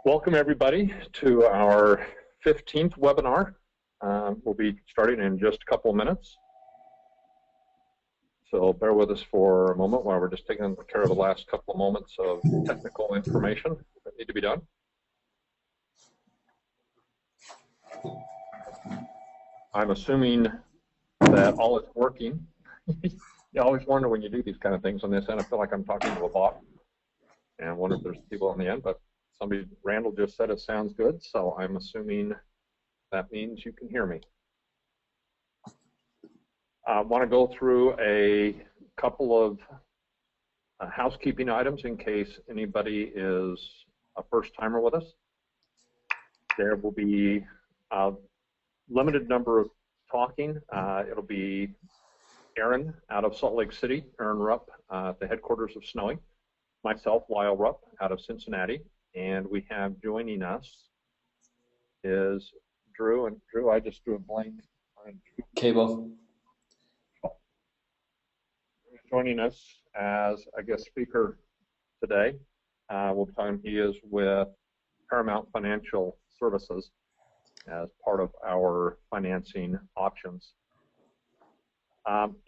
Welcome everybody to our 15th webinar. We'll be starting in just a couple of minutes. So bear with us for a moment while we're just taking care of the last couple of moments of technical information that need to be done. I'm assuming that all is working. You always wonder when you do these kind of things on this end. I feel like I'm talking to a bot and wonder if there's people on the end, but Randall just said it sounds good, so I'm assuming that means you can hear me. I want to go through a couple of housekeeping items in case anybody is a first-timer with us. There will be a limited number of talking. It'll be Aaron out of Salt Lake City, Aaron Rupp, at the headquarters of Snowie, myself, Lyle Rupp, out of Cincinnati. And we have joining us is Drew, and Drew, I just drew a blank on Cable. Joining us as a guest speaker today. We'll be talking, he is with Paramount Financial Services as part of our financing options.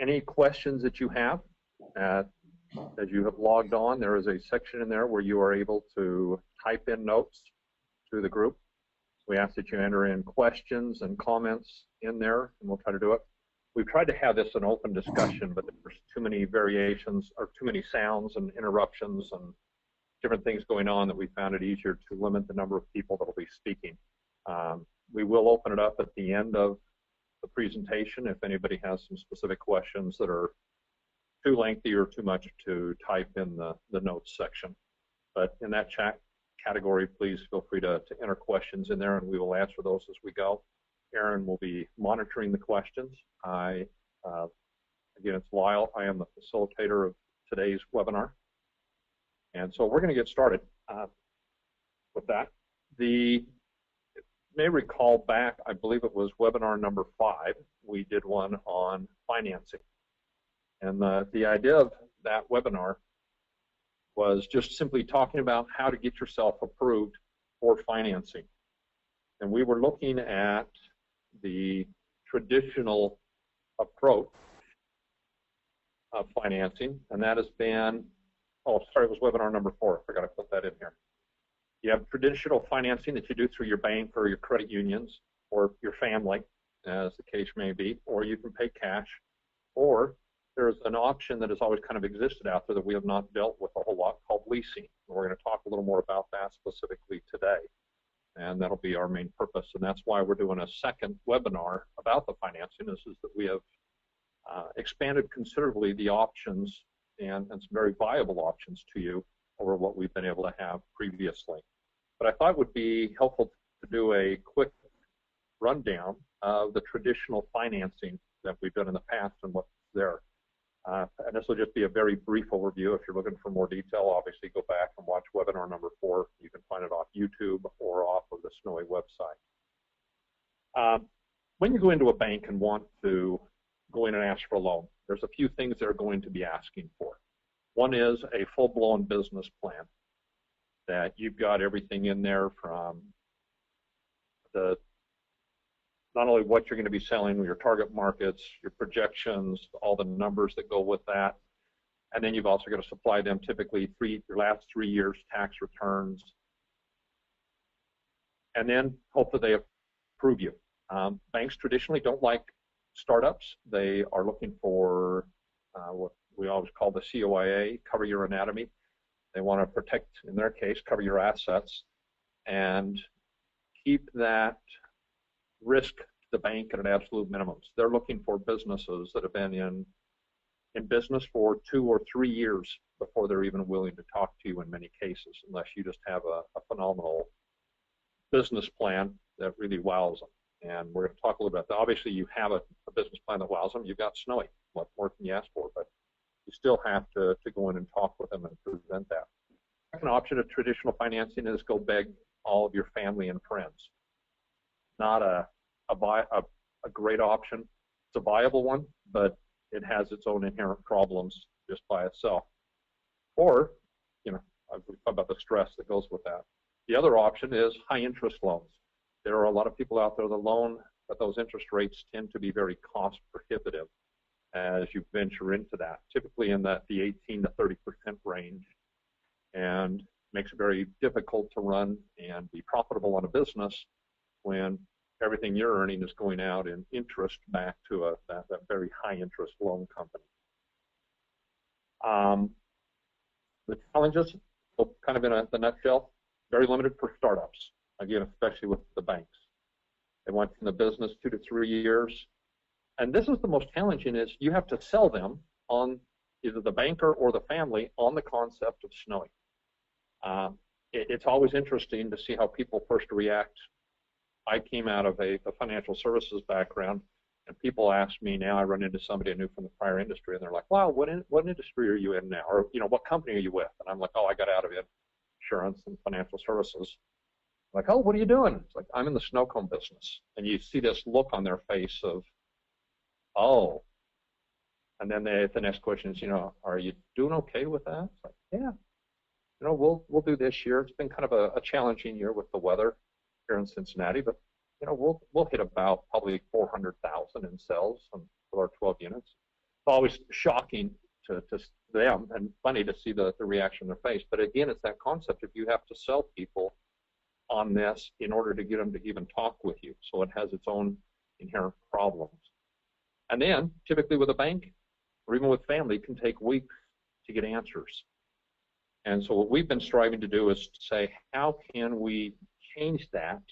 Any questions that you have? As you have logged on, there is a section in there where you are able to type in notes to the group. We ask that you enter in questions and comments in there, and we'll try to do it. We've tried to have this an open discussion, but there's too many variations or too many sounds and interruptions and different things going on that we found it easier to limit the number of people that will be speaking. We will open it up at the end of the presentation if anybody has some specific questions that are too lengthy or too much to type in the notes section. But in that chat category, please feel free to enter questions in there, and we will answer those as we go. Aaron will be monitoring the questions. Again, it's Lyle. I am the facilitator of today's webinar. And so we're going to get started with that. You may recall back, I believe it was webinar number 5, we did one on financing. And the idea of that webinar was just simply talking about how to get yourself approved for financing. And we were looking at the traditional approach of financing, and that has been, oh, sorry, it was webinar number 4. I forgot to put that in here. You have traditional financing that you do through your bank or your credit unions or your family, as the case may be, or you can pay cash, or there's an option that has always kind of existed out there that we have not dealt with a whole lot called leasing. We're going to talk a little more about that specifically today, and that'll be our main purpose. And that's why we're doing a second webinar about the financing. This is that we have expanded considerably the options and some very viable options to you over what we've been able to have previously. But I thought it would be helpful to do a quick rundown of the traditional financing that we've done in the past and what's there. And this will just be a very brief overview. If you're looking for more detail, obviously go back and watch webinar number 4. You can find it off YouTube or off of the Snowie website. When you go into a bank and want to go in and ask for a loan, there's a few things they're going to be asking for. One is a full-blown business plan that you've got everything in there from not only what you're going to be selling, your target markets, your projections, all the numbers that go with that. And then you've also got to supply them typically your last 3 years tax returns. And then hope that they approve you. Banks traditionally don't like startups. They are looking for what we always call the COIA, cover your anatomy. They want to protect, in their case, cover your assets and keep that risk to the bank at an absolute minimum. So they're looking for businesses that have been in business for 2 or 3 years before they're even willing to talk to you in many cases, unless you just have a phenomenal business plan that really wows them. And we're going to talk a little bit about that. Obviously, you have a business plan that wows them. You've got Snowie. What more can you ask for? But you still have to go in and talk with them and present that. Second option of traditional financing is go beg all of your family and friends. Not a great option. It's a viable one, but it has its own inherent problems just by itself. Or, you know, we talk about the stress that goes with that. The other option is high interest loans. There are a lot of people out there that loan, but those interest rates tend to be very cost prohibitive as you venture into that, typically in the 18 to 30% range, and makes it very difficult to run and be profitable on a business when everything you're earning is going out in interest back to that very high interest loan company. The challenges, kind of in the nutshell, very limited for startups, again, especially with the banks. They want in the business 2 to 3 years. And this is the most challenging, is you have to sell them on either the banker or the family on the concept of Snowie. It's always interesting to see how people first react. I came out of a financial services background, and people ask me now, I run into somebody I knew from the prior industry, and they're like, wow, what industry are you in now? Or, what company are you with? And I'm like, oh, I got out of insurance and financial services. Like, oh, what are you doing? It's like, I'm in the snow cone business. And you see this look on their face of, oh. And then the next question is, are you doing okay with that? It's like, yeah, we'll do this year. It's been kind of a challenging year with the weather here in Cincinnati, but we'll hit about probably 400,000 in sales with our 12 units. It's always shocking to them and funny to see the reaction on their face. But again, it's that concept, if you have to sell people on this in order to get them to even talk with you. So it has its own inherent problems. And then typically with a bank or even with family, it can take weeks to get answers. And so what we've been striving to do is to say, how can we change that,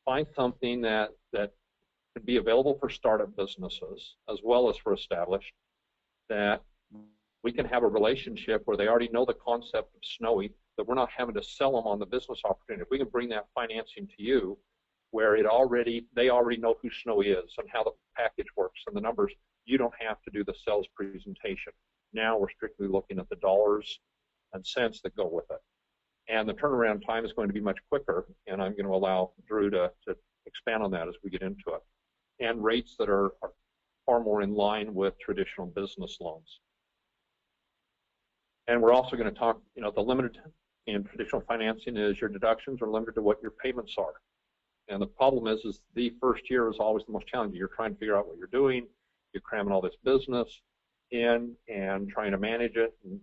find something that could be available for startup businesses as well as for established, that we can have a relationship where they already know the concept of Snowie, that we're not having to sell them on the business opportunity. If we can bring that financing to you where they already know who Snowie is and how the package works and the numbers, you don't have to do the sales presentation. Now we're strictly looking at the dollars and cents that go with it. And the turnaround time is going to be much quicker, and I'm going to allow Drew to expand on that as we get into it. And rates that are far more in line with traditional business loans. And we're also going to talk, the limited in traditional financing is your deductions are limited to what your payments are. And the problem is the first year is always the most challenging. You're trying to figure out what you're doing. You're cramming all this business in and trying to manage it. And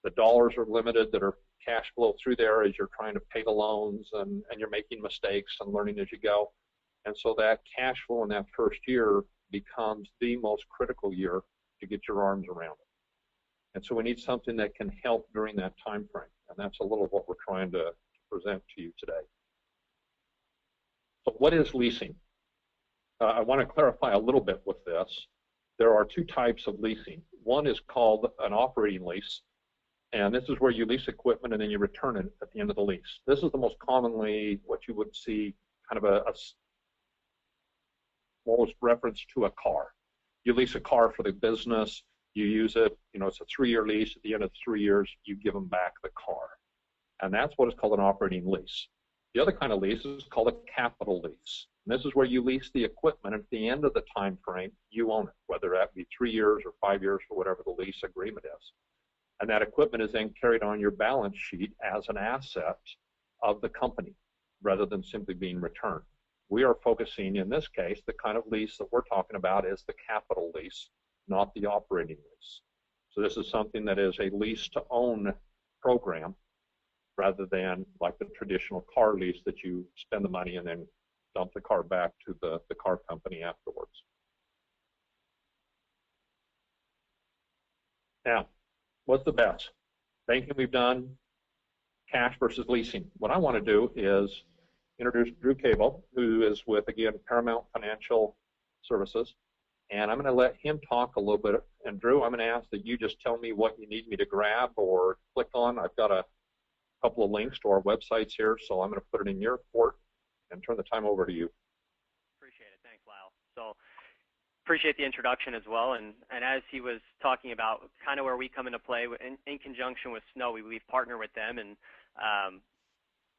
the dollars are limited that are cash flow through there as you're trying to pay the loans, and you're making mistakes and learning as you go. And so that cash flow in that first year becomes the most critical year to get your arms around it. And so we need something that can help during that time frame. And that's a little of what we're trying to present to you today. So what is leasing? I want to clarify a little bit with this. There are two types of leasing. One is called an operating lease. And this is where you lease equipment and then you return it at the end of the lease. This is the most commonly what you would see, kind of almost reference to a car. You lease a car for the business, you use it, it's a 3-year lease. At the end of 3 years, you give them back the car. And that's what is called an operating lease. The other kind of lease is called a capital lease. And this is where you lease the equipment, and at the end of the time frame, you own it, whether that be 3 years or 5 years or whatever the lease agreement is. And that equipment is then carried on your balance sheet as an asset of the company rather than simply being returned. We are focusing, in this case, the kind of lease that we're talking about is the capital lease, not the operating lease. So this is something that is a lease-to-own program rather than like the traditional car lease that you spend the money and then dump the car back to the car company afterwards. Now, what's the best? Banking we've done, cash versus leasing. What I want to do is introduce Drew Cable, who is with, again, Paramount Financial Services. And I'm going to let him talk a little bit. And Drew, I'm going to ask that you just tell me what you need me to grab or click on. I've got a couple of links to our websites here, so I'm going to put it in your court and turn the time over to you. Appreciate it. Thanks, Lyle. So appreciate the introduction as well. And as he was talking about kind of where we come into play in conjunction with Snowie, we've partnered with them. And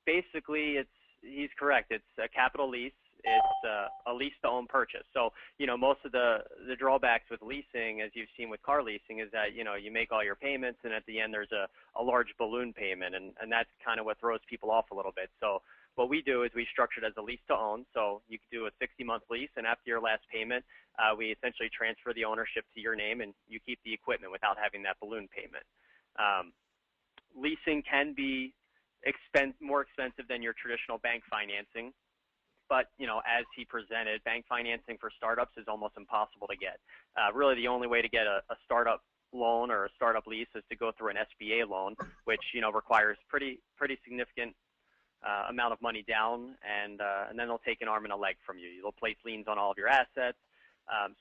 basically, he's correct. It's a capital lease. it's a lease-to-own purchase. So, you know, most of the drawbacks with leasing, as you've seen with car leasing, is that, you know, you make all your payments, and at the end there's a large balloon payment, and that's kind of what throws people off a little bit. So what we do is we structure it as a lease-to-own. So you can do a 60-month lease, and after your last payment, we essentially transfer the ownership to your name, and you keep the equipment without having that balloon payment. Leasing can be more expensive than your traditional bank financing. But, you know, as he presented, bank financing for startups is almost impossible to get. Really, the only way to get a startup loan or a startup lease is to go through an SBA loan, which, you know, requires pretty significant amount of money down, and then they'll take an arm and a leg from you. They'll place liens on all of your assets.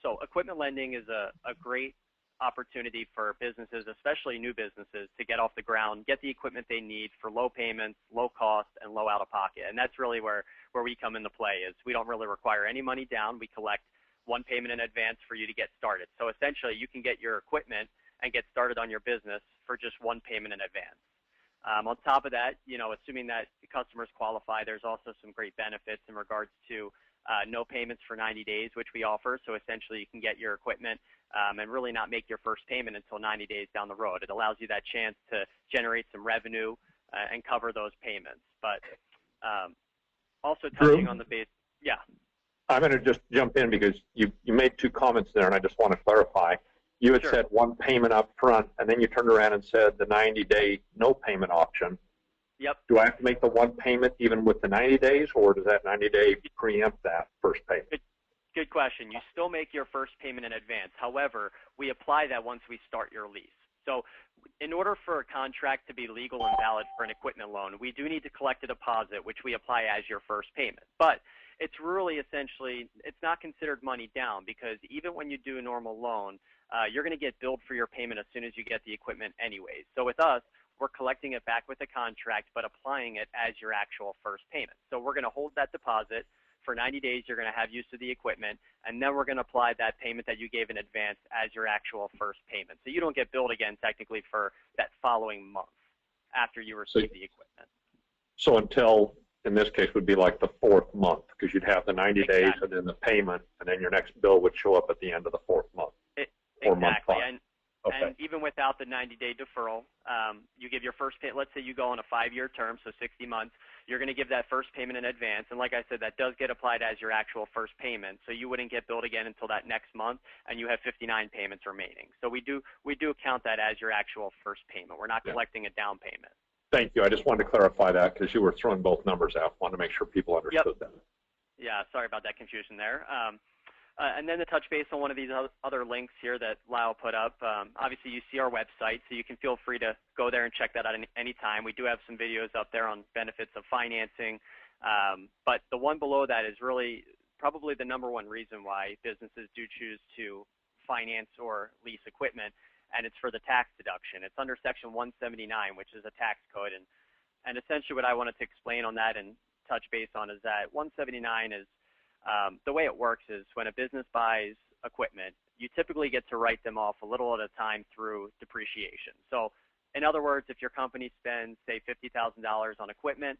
So equipment lending is a great opportunity for businesses, especially new businesses, to get off the ground, get the equipment they need for low payments, low cost, and low out-of-pocket. And that's really where we come into play. Is we don't really require any money down. We collect one payment in advance for you to get started. So essentially, you can get your equipment and get started on your business for just one payment in advance. On top of that, you know, assuming that the customers qualify, there's also some great benefits in regards to no payments for 90 days, which we offer. So essentially, you can get your equipment and really not make your first payment until 90 days down the road. It allows you that chance to generate some revenue and cover those payments. But also touching on the base, yeah. I'm going to just jump in because you made two comments there, and I just want to clarify. You had said one payment up front, and then you turned around and said the 90-day no payment option. Yep. Do I have to make the one payment even with the 90 days, or does that 90-day preempt that first payment? Good question. You still make your first payment in advance. However, we apply that once we start your lease. So in order for a contract to be legal and valid for an equipment loan, we do need to collect a deposit, which we apply as your first payment. But it's really essentially, it's not considered money down, because even when you do a normal loan, you're going to get billed for your payment as soon as you get the equipment anyways. So with us, we're collecting it back with a contract, but applying it as your actual first payment. So we're going to hold that deposit. For 90 days, you're going to have use of the equipment, and then we're going to apply that payment that you gave in advance as your actual first payment. So you don't get billed again technically for that following month after you receive the equipment. So until, in this case, would be like the fourth month, because you'd have the 90 days and then the payment, and then your next bill would show up at the end of the fourth month. Exactly. And even without the 90-day deferral, you give your first payment. Let's say you go on a 5-year term, so 60 months. You're going to give that first payment in advance. And like I said, that does get applied as your actual first payment. So you wouldn't get billed again until that next month, and you have 59 payments remaining. So we do count that as your actual first payment. We're not collecting a down payment. Thank you. I just wanted to clarify that because you were throwing both numbers out. Wanted to make sure people understood that. Yeah, sorry about that confusion there. And then to touch base on one of these other links here that Lyle put up, obviously you see our website, so you can feel free to go there and check that out any time. We do have some videos up there on benefits of financing, but the one below that is really probably the #1 reason why businesses do choose to finance or lease equipment, and it's for the tax deduction. It's under Section 179, which is a tax code, and essentially what I wanted to explain on that and touch base on is that 179 is the way it works is when a business buys equipment, you typically get to write them off a little at a time through depreciation. So in other words, if your company spends, say, $50,000 on equipment,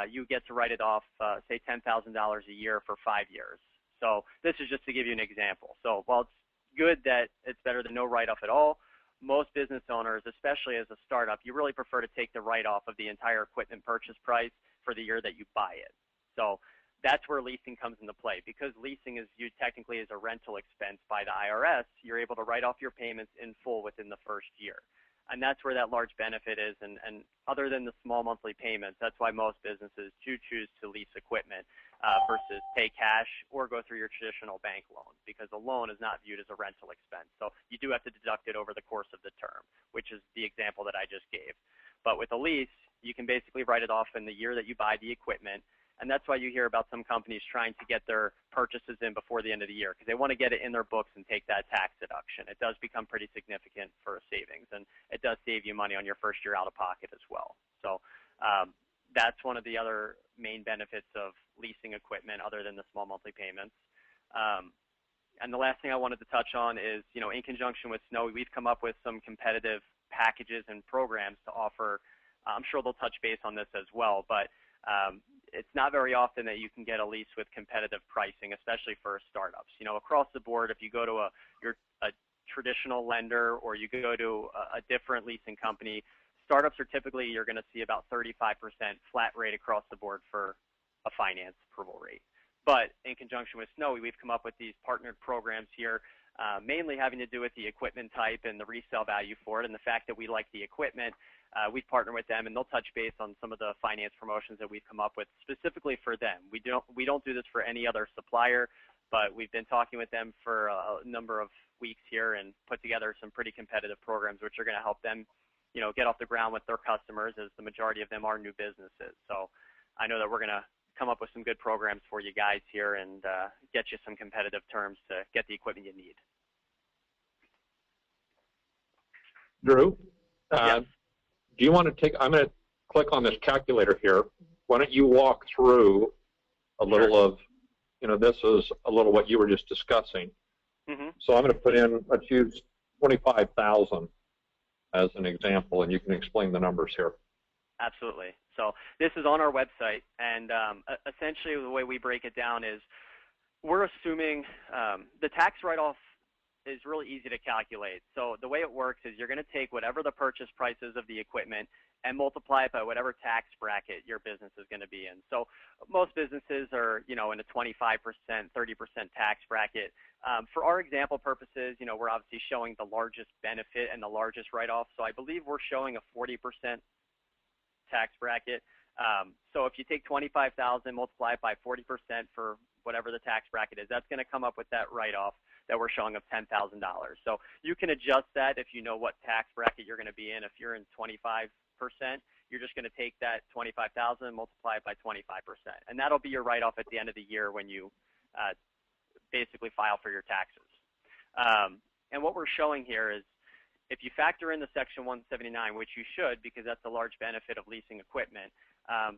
you get to write it off, say, $10,000 a year for 5 years. So this is just to give you an example. So while it's good that it's better than no write-off at all, most business owners, especially as a startup, you really prefer to take the write-off of the entire equipment purchase price for the year that you buy it. So that's where leasing comes into play. Because leasing is viewed technically as a rental expense by the IRS, you're able to write off your payments in full within the first year. And that's where that large benefit is. And other than the small monthly payments, that's why most businesses do choose to lease equipment versus pay cash or go through your traditional bank loan, because a loan is not viewed as a rental expense. So you do have to deduct it over the course of the term, which is the example that I just gave. But with a lease, you can basically write it off in the year that you buy the equipment. And that's why you hear about some companies trying to get their purchases in before the end of the year, because they want to get it in their books and take that tax deduction. It does become pretty significant for a savings, and it does save you money on your first year out of pocket as well. So that's one of the other main benefits of leasing equipment other than the small monthly payments. And the last thing I wanted to touch on is, you know, in conjunction with Snowie, we've come up with some competitive packages and programs to offer. I'm sure they'll touch base on this as well, but it's not very often that you can get a lease with competitive pricing, especially for startups. You know, across the board, if you go to a traditional lender or you go to a different leasing company, startups are typically, you're going to see about 35% flat rate across the board for a finance approval rate. But in conjunction with Snowie, we've come up with these partnered programs here, mainly having to do with the equipment type and the resale value for it, and the fact that we like the equipment. We partner with them, and they'll touch base on some of the finance promotions that we've come up with specifically for them. We don't do this for any other supplier, but we've been talking with them for a number of weeks here and put together some pretty competitive programs, which are going to help them, you know, get off the ground with their customers, as the majority of them are new businesses. So I know that we're going to come up with some good programs for you guys here and get you some competitive terms to get the equipment you need. Drew, Yes. do you want to take, I'm going to click on this calculator here. Why don't you walk through a little of, you know, this is a little what you were just discussing. Mm-hmm. So I'm going to put in, let's use 25,000 as an example, and you can explain the numbers here. Absolutely. So this is on our website, and essentially the way we break it down is we're assuming the tax write-off is really easy to calculate. So the way it works is you're going to take whatever the purchase price is of the equipment and multiply it by whatever tax bracket your business is going to be in. So most businesses are, you know, in a 25%, 30% tax bracket. For our example purposes, you know, we're obviously showing the largest benefit and the largest write-off. So I believe we're showing a 40% tax bracket. So if you take 25,000, multiply it by 40% for whatever the tax bracket is, that's going to come up with that write-off that we're showing of $10,000. So you can adjust that if you know what tax bracket you're going to be in. If you're in 25%, you're just going to take that 25,000 and multiply it by 25%. And that'll be your write-off at the end of the year when you basically file for your taxes. And what we're showing here is if you factor in the Section 179, which you should because that's a large benefit of leasing equipment,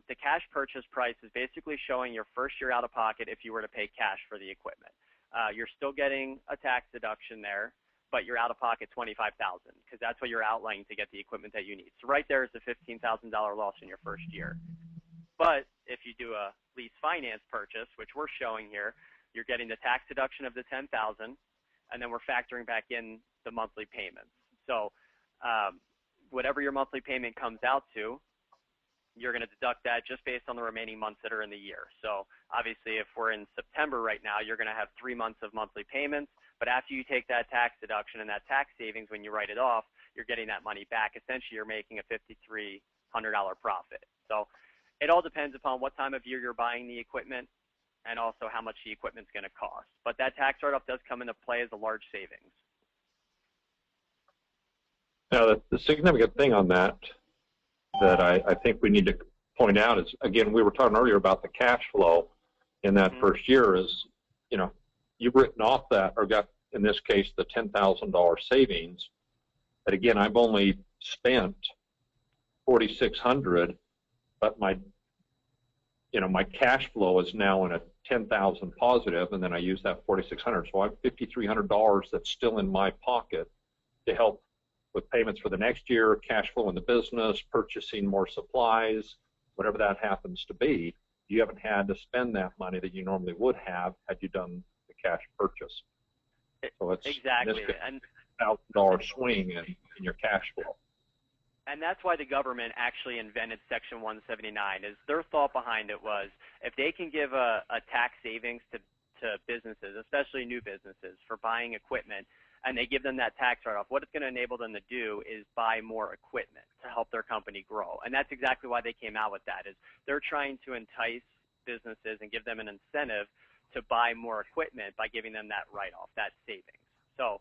the cash purchase price is basically showing your first year out of pocket if you were to pay cash for the equipment. You're still getting a tax deduction there, but you're out of pocket $25,000 because that's what you're outlaying to get the equipment that you need. So right there is a $15,000 loss in your first year. But if you do a lease finance purchase, which we're showing here, you're getting the tax deduction of the $10,000, and then we're factoring back in the monthly payments. So whatever your monthly payment comes out to, you're going to deduct that just based on the remaining months that are in the year. So obviously if we're in September right now, you're going to have 3 months of monthly payments, but after you take that tax deduction and that tax savings when you write it off, you're getting that money back. Essentially you're making a $5,300 profit. So it all depends upon what time of year you're buying the equipment and also how much the equipment's going to cost. But that tax write-off does come into play as a large savings. Now the significant thing on that I think we need to point out is, again, we were talking earlier about the cash flow in that first year is, you know, you've written off that or got, in this case, the $10,000 savings. But again, I've only spent $4,600, but my cash flow is now in a 10,000 positive, and then I use that 4,600. So I have $5,300 that's still in my pocket to help with payments for the next year, cash flow in the business, purchasing more supplies, whatever that happens to be. You haven't had to spend that money that you normally would have had you done the cash purchase. So it's exactly and $1,000 swing in your cash flow. And that's why the government actually invented Section 179. Is their thought behind it was if they can give a tax savings to businesses, especially new businesses, for buying equipment, and they give them that tax write-off, what it's going to enable them to do is buy more equipment to help their company grow. And that's exactly why they came out with that, is they're trying to entice businesses and give them an incentive to buy more equipment by giving them that write-off, that savings. So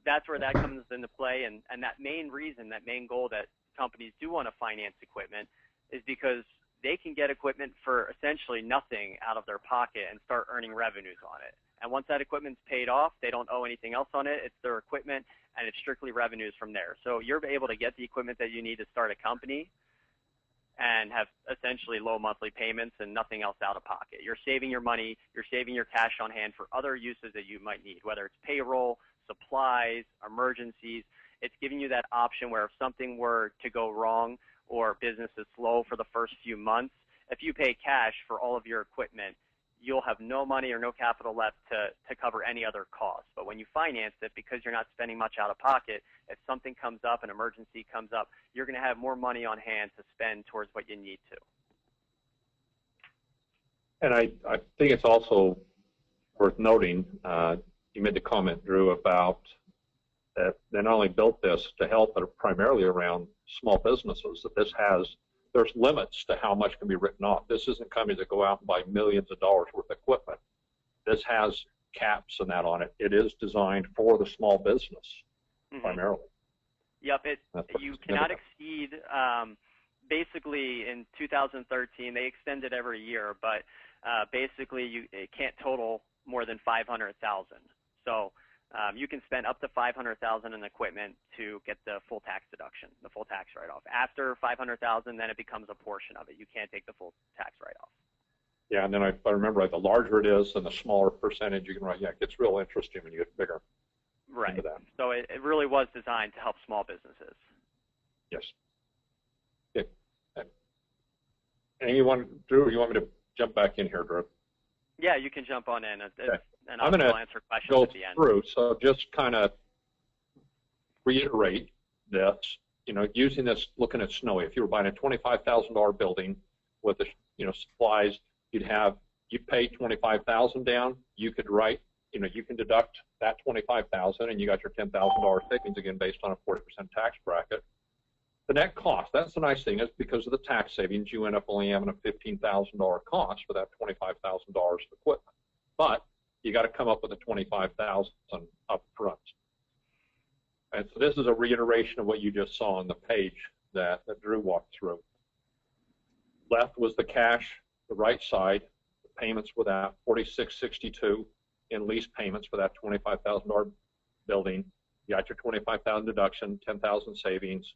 that's where that comes into play. And that main reason, that main goal that companies do want to finance equipment is because they can get equipment for essentially nothing out of their pocket and start earning revenues on it. And once that equipment's paid off, they don't owe anything else on it. It's their equipment, and it's strictly revenues from there. So you're able to get the equipment that you need to start a company and have essentially low monthly payments and nothing else out of pocket. You're saving your money. You're saving your cash on hand for other uses that you might need, whether it's payroll, supplies, emergencies. It's giving you that option where if something were to go wrong or business is slow for the first few months, if you pay cash for all of your equipment, you'll have no money or no capital left to cover any other costs. But when you finance it, because you're not spending much out of pocket, if something comes up, an emergency comes up, you're going to have more money on hand to spend towards what you need to. And I think it's also worth noting, you made the comment, Drew, about that they not only built this to help, but primarily around small businesses, that there's limits to how much can be written off. This isn't companies that go out and buy millions of dollars worth of equipment. This has caps and that on it. It is designed for the small business primarily. Yep, you cannot exceed, basically in 2013, they extend it every year, but basically it can't total more than $500,000. So you can spend up to $500,000 in equipment to get the full tax deduction, the full tax write-off. After $500,000, then it becomes a portion of it. You can't take the full tax write-off. Yeah, and then if I remember right, the larger it is and the smaller percentage you can write, it gets real interesting when you get bigger. Right. So it really was designed to help small businesses. Yes. Okay. And Drew, you want me to jump back in here, Drew? Yeah, you can jump on in, okay. And I'm going to answer questions go at the end. through. So just kind of reiterate this. Using this, looking at Snowie. If you were buying a $25,000 building with the supplies, you'd pay $25,000 down. You could write, you can deduct that $25,000, and you got your $10,000 savings again based on a 40% tax bracket. The net cost, that's the nice thing, is because of the tax savings, you end up only having a $15,000 cost for that $25,000 of equipment. But you got to come up with the $25,000 up front. And so this is a reiteration of what you just saw on the page that Drew walked through. Left was the cash, the right side, the payments were that $46.62 in lease payments for that $25,000 building. You got your $25,000 deduction, $10,000 savings,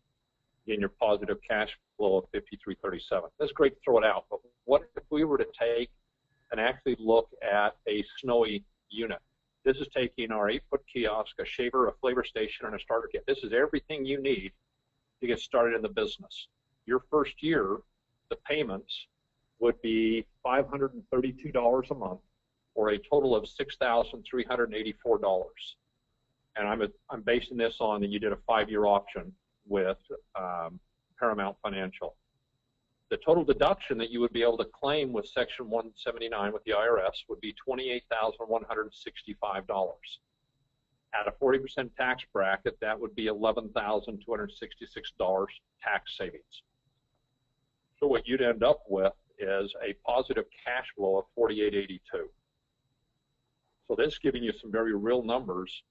again your positive cash flow of $53.37. That's great to throw it out, but what if we were to take and actually look at a Snowie unit? This is taking our 8-foot kiosk, a shaver, a flavor station, and a starter kit. This is everything you need to get started in the business. Your first year, the payments would be $532 a month, or a total of $6,384. And I'm basing this on that you did a 5-year option with Paramount Financial. The total deduction that you would be able to claim with Section 179 with the IRS would be $28,165. At a 40% tax bracket, that would be $11,266 tax savings. So what you'd end up with is a positive cash flow of $48.82. So this is giving you some very real numbers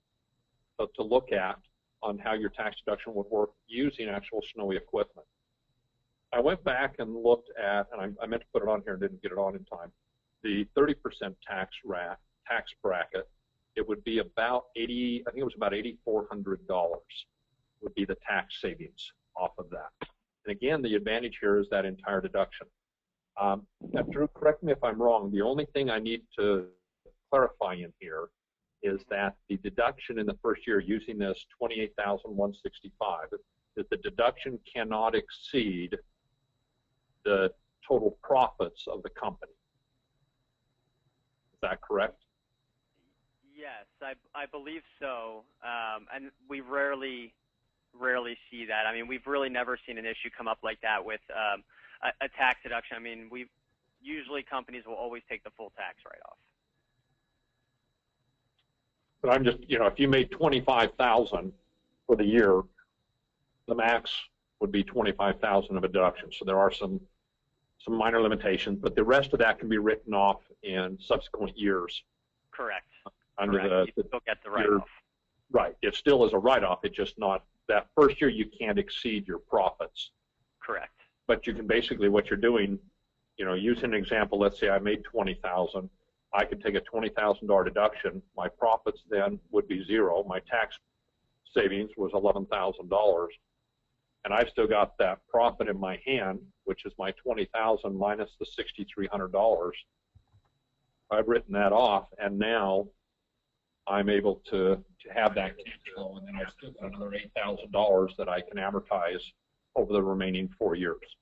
to look at on how your tax deduction would work using actual Snowie equipment. I went back and looked at, and I meant to put it on here and didn't get it on in time, the 30% tax bracket. It would be about I think it was about $8,400 would be the tax savings off of that. And again, the advantage here is that entire deduction. Now, Drew, correct me if I'm wrong. The only thing I need to clarify in here is that the deduction in the first year using this $28,165, that the deduction cannot exceed the total profits of the company. Is that correct? Yes, I believe so. And we rarely see that. I mean, we've really never seen an issue come up like that with a tax deduction. I mean, usually companies will always take the full tax write-off. But I'm just, if you made $25,000 for the year, the max would be $25,000 of a deduction. So there are some minor limitations, but the rest of that can be written off in subsequent years. Correct. Under Correct. You still get the write-off. Right. It still is a write-off. It's just not that first year you can't exceed your profits. Correct. But you can basically, what you're doing, use an example. Let's say I made $20,000. I could take a $20,000 deduction. My profits then would be zero. My tax savings was $11,000. And I've still got that profit in my hand, which is my $20,000 minus the $6,300. I've written that off, and now I'm able to have that cash flow, and then I've still got another $8,000 that I can amortize over the remaining 4 years.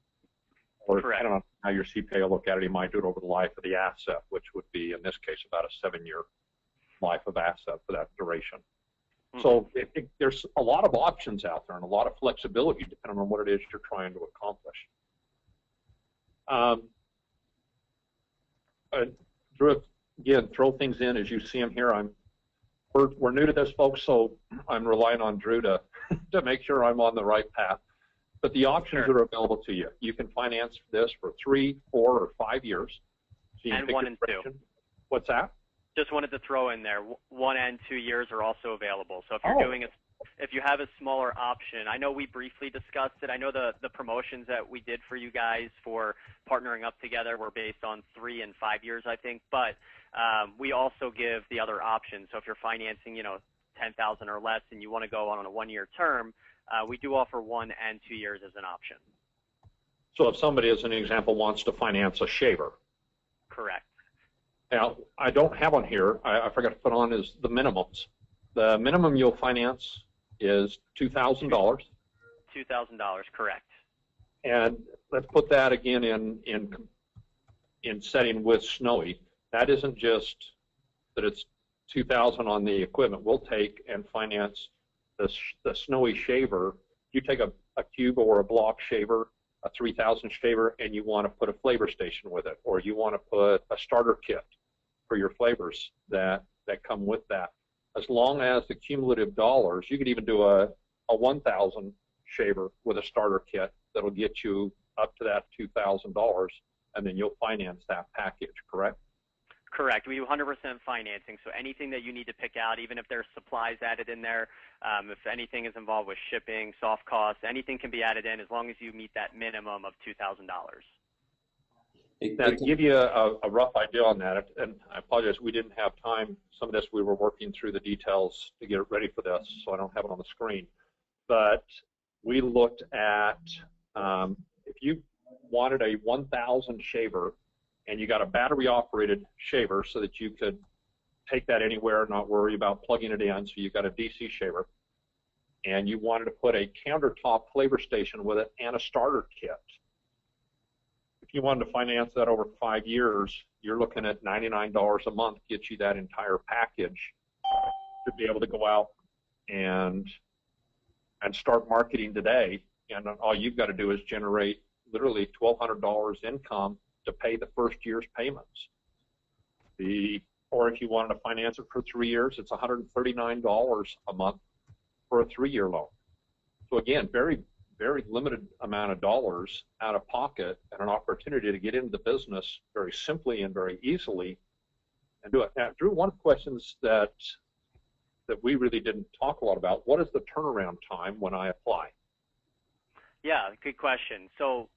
Or correct. depending on how your CPA will look at it. He might do it over the life of the asset, which would be, in this case, about a 7-year life of asset for that duration. So there's a lot of options out there and a lot of flexibility depending on what it is you're trying to accomplish. Drew, again, throw things in as you see them here. We're new to this, folks, so I'm relying on Drew to make sure I'm on the right path. But the options are available to you. You can finance this for 3, 4, or 5 years. So and 1 and 2. What's that? Just wanted to throw in there, 1 and 2 years are also available. So if you're doing it, if you have a smaller option, I know we briefly discussed it. I know the promotions that we did for you guys for partnering up together were based on 3 and 5 years, I think. But we also give the other options. So if you're financing, you know, $10,000 or less, and you want to go on a 1-year term, we do offer 1 and 2 years as an option. So if somebody, as an example, wants to finance a shaver. Correct. Now, I don't have on here, I forgot to put on, is the minimums. The minimum you'll finance is $2,000. $2,000, correct. And let's put that again in setting with Snowie. That isn't just that it's $2,000 on the equipment. We'll take and finance the Snowie shaver. You take a cube or a block shaver, a 3000 shaver, and you want to put a flavor station with it, or you want to put a starter kit for your flavors that come with that. As long as the cumulative dollars, you could even do a 1000 shaver with a starter kit that'll get you up to that $2,000, and then you'll finance that package, correct? Correct. We do 100% financing, so anything that you need to pick out, even if there's supplies added in there, if anything is involved with shipping, soft costs, anything can be added in as long as you meet that minimum of $2,000. Now, to give you a rough idea on that, and I apologize, we didn't have time. Some of this we were working through the details to get it ready for this, so I don't have it on the screen. But we looked at if you wanted a 1000 shaver and you got a battery-operated shaver so that you could take that anywhere, not worry about plugging it in, so you got a DC shaver, and you wanted to put a countertop flavor station with it and a starter kit. If you wanted to finance that over 5 years, you're looking at $99 a month, gets you that entire package to be able to go out and start marketing today. And all you've got to do is generate literally $1,200 income to pay the first year's payments. Or if you wanted to finance it for 3 years, it's $139 a month for a 3-year loan. So again, very, very limited amount of dollars out of pocket and an opportunity to get into the business very simply and very easily and do it. Now, Drew, one of the questions that we really didn't talk a lot about, what is the turnaround time when I apply? Yeah, good question. So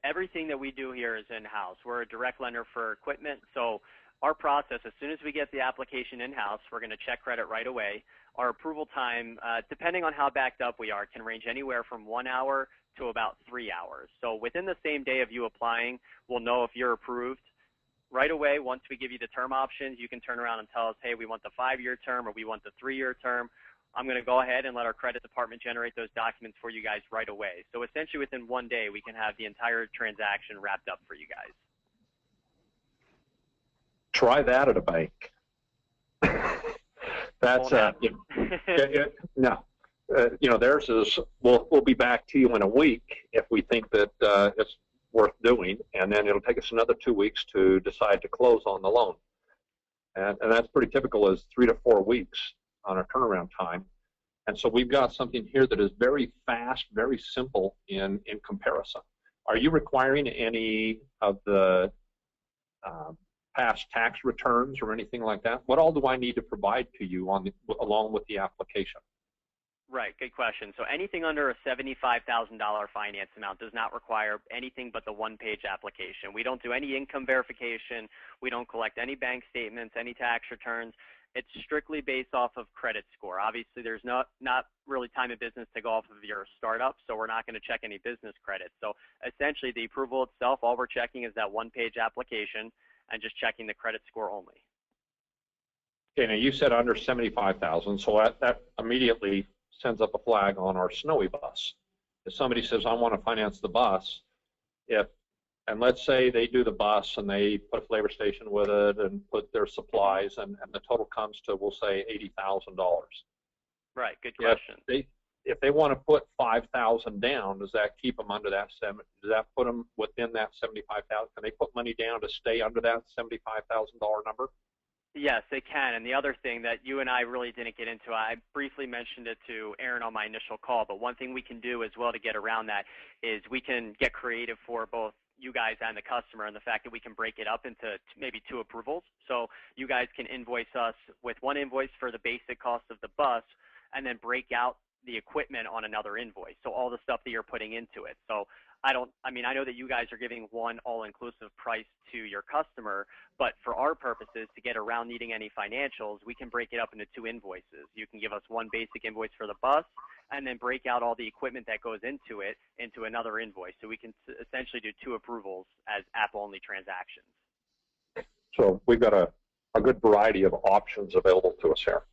everything that we do here is in-house. We're a direct lender for equipment, so our process, as soon as we get the application in-house, we're going to check credit right away. Our approval time, depending on how backed up we are, can range anywhere from 1 hour to about 3 hours. So within the same day of you applying, we'll know if you're approved. Right away, once we give you the term options, you can turn around and tell us, hey, we want the 5-year term or we want the 3-year term. I'm going to go ahead and let our credit department generate those documents for you guys right away. So essentially within 1 day, we can have the entire transaction wrapped up for you guys. Try that at a bank. That's theirs is we'll be back to you in a week if we think that it's worth doing, and then it'll take us another 2 weeks to decide to close on the loan, and that's pretty typical, is 3 to 4 weeks on a turnaround time. And so we've got something here that is very fast, very simple in comparison. Are you requiring any of the past tax returns or anything like that? What all do I need to provide to you along with the application? Right, good question. So anything under a $75,000 finance amount does not require anything but the one-page application. We don't do any income verification. We don't collect any bank statements, any tax returns. It's strictly based off of credit score. Obviously, there's not really time of business to go off of your startup, so we're not going to check any business credit. So essentially, the approval itself, all we're checking is that one-page application and just checking the credit score only. Okay, now you said under 75,000, so that immediately sends up a flag on our Snowie bus. If somebody says, I want to finance the bus, if And let's say they do the bus and they put a flavor station with it and put their supplies, and the total comes to, we'll say, $80,000. Right. Good question. If they want to put $5,000 down, does that keep them under that does that put them within that $75,000? Can they put money down to stay under that $75,000 number? Yes, they can. And the other thing that you and I really didn't get into, I briefly mentioned it to Aaron on my initial call, but one thing we can do as well to get around that is we can get creative for both you guys and the customer, and the fact that we can break it up into maybe 2 approvals. So you guys can invoice us with 1 invoice for the basic cost of the bus, and then break out the equipment on another invoice. So all the stuff that you're putting into it. So I know that you guys are giving one all-inclusive price to your customer, but for our purposes, to get around needing any financials, we can break it up into 2 invoices. You can give us 1 basic invoice for the bus, and then break out all the equipment that goes into it into another invoice. So we can essentially do 2 approvals as app-only transactions. So we've got a good variety of options available to us here.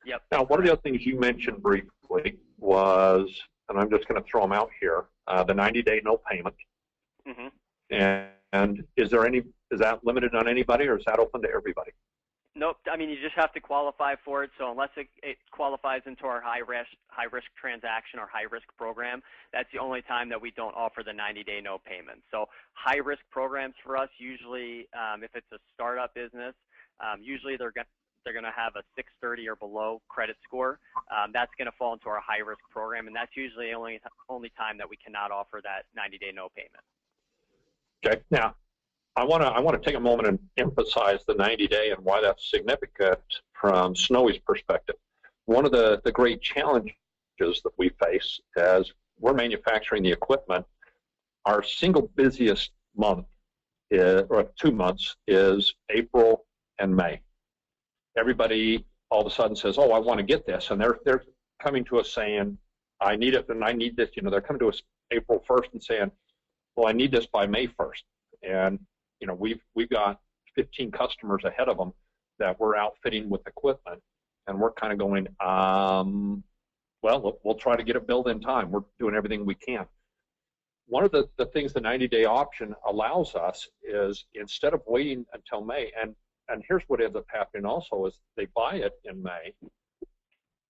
Yep. Now, one of the other things you mentioned briefly was, and I'm just going to throw them out here, the 90-day no payment. Mm-hmm. And is that limited on anybody, or is that open to everybody? Nope. I mean, you just have to qualify for it. So unless it qualifies into our high risk transaction or high risk program, that's the only time that we don't offer the 90-day no payment. So high risk programs for us, usually if it's a startup business, usually they're going to have a 630 or below credit score. That's going to fall into our high risk program, and that's usually the only time that we cannot offer that 90-day no payment. Okay. Now, I want to take a moment and emphasize the 90-day and why that's significant from Snowie's perspective. One of the great challenges that we face as we're manufacturing the equipment, our single busiest month or 2 months is April and May. Everybody all of a sudden says, "Oh, I want to get this," and they're coming to us saying, "I need it and I need this." You know, they're coming to us April 1st and saying, "Well, I need this by May 1st," and you know, we've got 15 customers ahead of them that we're outfitting with equipment, and we're kind of going, well, we'll try to get it built in time. We're doing everything we can. One of the things the 90-day option allows us is, instead of waiting until May, and here's what ends up happening also is they buy it in May,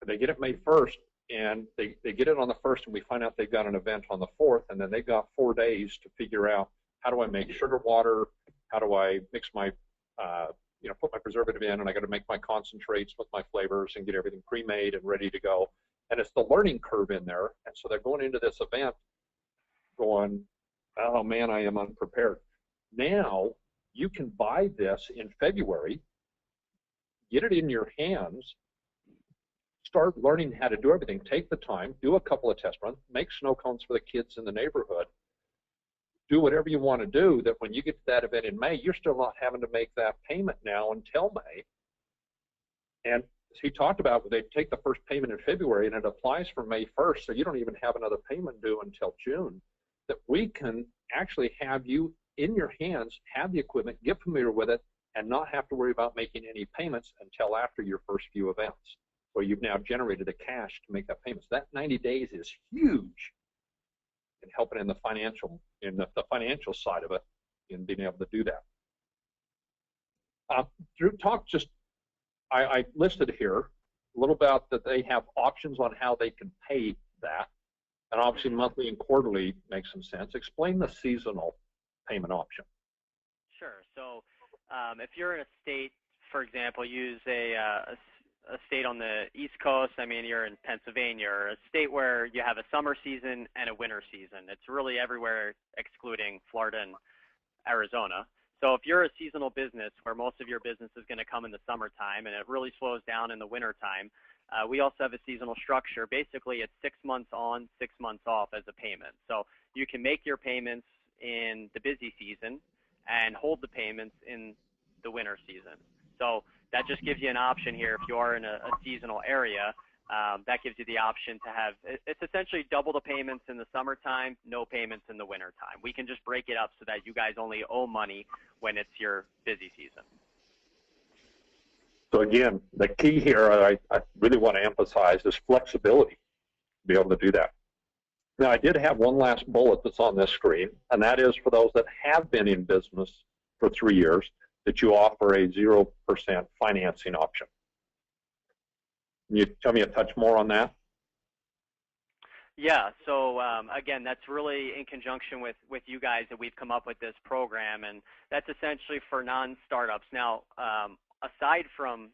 they get it May 1st, and they get it on the 1st, and we find out they've got an event on the 4th, and then they've got 4 days to figure out, how do I make sugar water? How do I mix my, put my preservative in, and I got to make my concentrates with my flavors and get everything pre-made and ready to go. And it's the learning curve in there. And so they're going into this event going, oh man, I am unprepared. Now you can buy this in February, get it in your hands, start learning how to do everything. Take the time, do a couple of test runs, make snow cones for the kids in the neighborhood. Do whatever you want to do, that when you get to that event in May, you're still not having to make that payment now until May. And as he talked about, they take the first payment in February, and it applies for May 1st, so you don't even have another payment due until June. That we can actually have you in your hands, have the equipment, get familiar with it, and not have to worry about making any payments until after your first few events. So you've now generated the cash to make that payment. So that 90 days is huge in helping in the financial side of it, in being able to do that. Drew, I listed here a little about that they have options on how they can pay that, and obviously monthly and quarterly makes some sense. Explain the seasonal payment option. Sure. So if you're in a state, for example, use a state on the East Coast, I mean, you're in Pennsylvania, or a state where you have a summer season and a winter season. It's really everywhere excluding Florida and Arizona. So if you're a seasonal business where most of your business is going to come in the summertime and it really slows down in the wintertime, we also have a seasonal structure. Basically, it's 6 months on, 6 months off as a payment. So you can make your payments in the busy season and hold the payments in the winter season. So that just gives you an option here. If you are in a seasonal area, that gives you the option to have, it's essentially double the payments in the summertime, no payments in the wintertime. We can just break it up so that you guys only owe money when it's your busy season. So again, the key here I really want to emphasize is flexibility to be able to do that. Now, I did have one last bullet that's on this screen, and that is for those that have been in business for 3 years, that you offer a 0% financing option. Can you tell me a touch more on that? Yeah, so again, that's really in conjunction with you guys that we've come up with this program, and that's essentially for non-startups. Now, aside from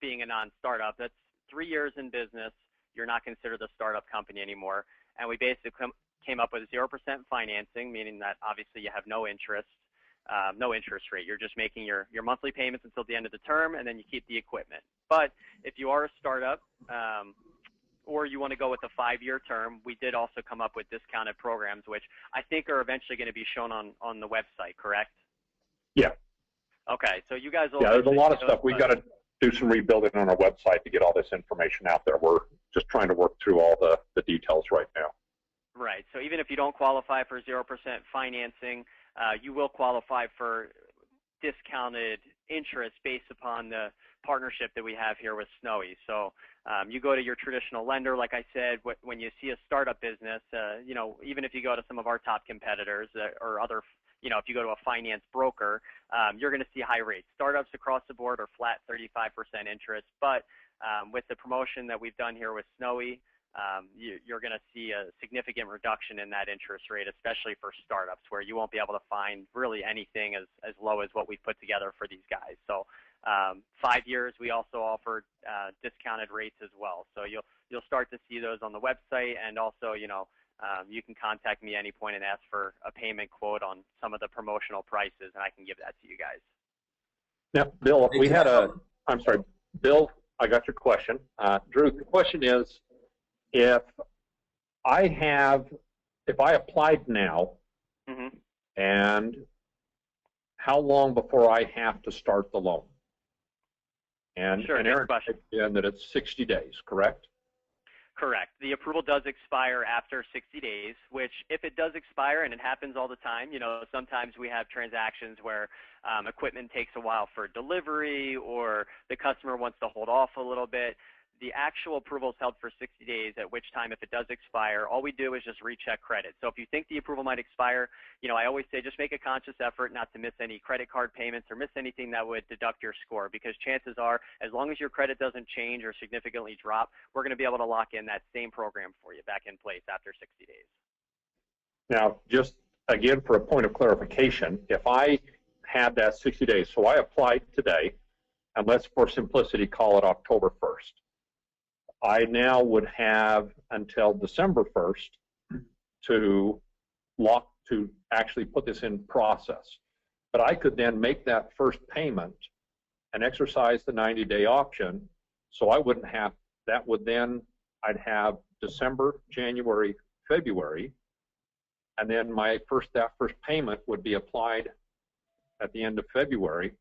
being a non-startup, that's 3 years in business, you're not considered a startup company anymore, and we basically came up with 0% financing, meaning that obviously you have no interest rate. You're just making your monthly payments until the end of the term, and then you keep the equipment. But if you are a startup, or you want to go with a 5-year term, we did also come up with discounted programs, which I think are eventually going to be shown on the website, correct? Yeah. Okay, so you guys will... Yeah, there's a lot of stuff. We've got to do some rebuilding on our website to get all this information out there. We're just trying to work through all the details right now. Right, so even if you don't qualify for 0% financing, you will qualify for discounted interest based upon the partnership that we have here with Snowie. So you go to your traditional lender, like I said, when you see a startup business, you know, even if you go to some of our top competitors or other, you know, if you go to a finance broker, you're going to see high rates. Startups across the board are flat 35% interest, but with the promotion that we've done here with Snowie, you're going to see a significant reduction in that interest rate, especially for startups, where you won't be able to find really anything as low as what we've put together for these guys. So 5 years, we also offer discounted rates as well. So you'll start to see those on the website, and also, you know, you can contact me at any point and ask for a payment quote on some of the promotional prices, and I can give that to you guys. Now, Bill, we had I'm sorry, Bill, I got your question. Drew, the question is, if I applied now, mm-hmm. and how long before I have to start the loan? And, sure, and Aaron said that it's 60 days, correct? Correct. The approval does expire after 60 days, which if it does expire, and it happens all the time, you know, sometimes we have transactions where equipment takes a while for delivery, or the customer wants to hold off a little bit. The actual approval is held for 60 days, at which time, if it does expire, all we do is just recheck credit. So if you think the approval might expire, you know, I always say just make a conscious effort not to miss any credit card payments or miss anything that would deduct your score, because chances are, as long as your credit doesn't change or significantly drop, we're going to be able to lock in that same program for you back in place after 60 days. Now, just again, for a point of clarification, if I had that 60 days, so I applied today, and let's for simplicity call it October 1st. I now would have until December 1st to actually put this in process. But I could then make that first payment and exercise the 90-day option, so I wouldn't have, I'd have December, January, February, and then that first payment would be applied at the end of February,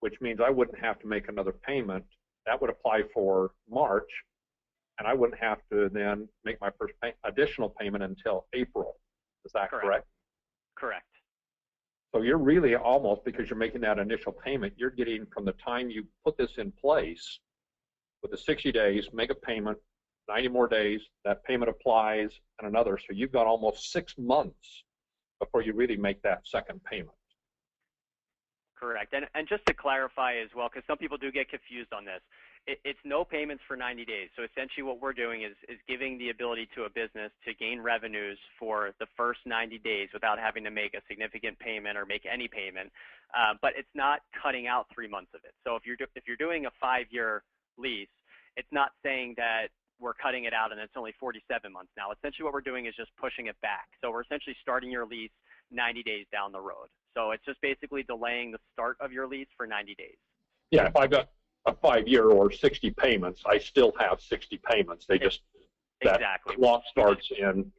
which means I wouldn't have to make another payment. That would apply for March, and I wouldn't have to then make my first additional payment until April. Is that correct? Correct. So you're really almost, because you're making that initial payment, you're getting from the time you put this in place with the 60 days, make a payment, 90 more days, that payment applies, and another. So you've got almost 6 months before you really make that second payment. Correct. And just to clarify as well, because some people do get confused on this, it's no payments for 90 days. So essentially what we're doing is giving the ability to a business to gain revenues for the first 90 days without having to make a significant payment or make any payment. But it's not cutting out 3 months of it. So if you're doing a 5-year lease, it's not saying that we're cutting it out and it's only 47 months now. Essentially what we're doing is just pushing it back. So we're essentially starting your lease 90 days down the road. So it's just basically delaying the start of your lease for 90 days. Yeah, if I've got a 5-year or 60 payments, I still have 60 payments. They just, exactly. That clock starts in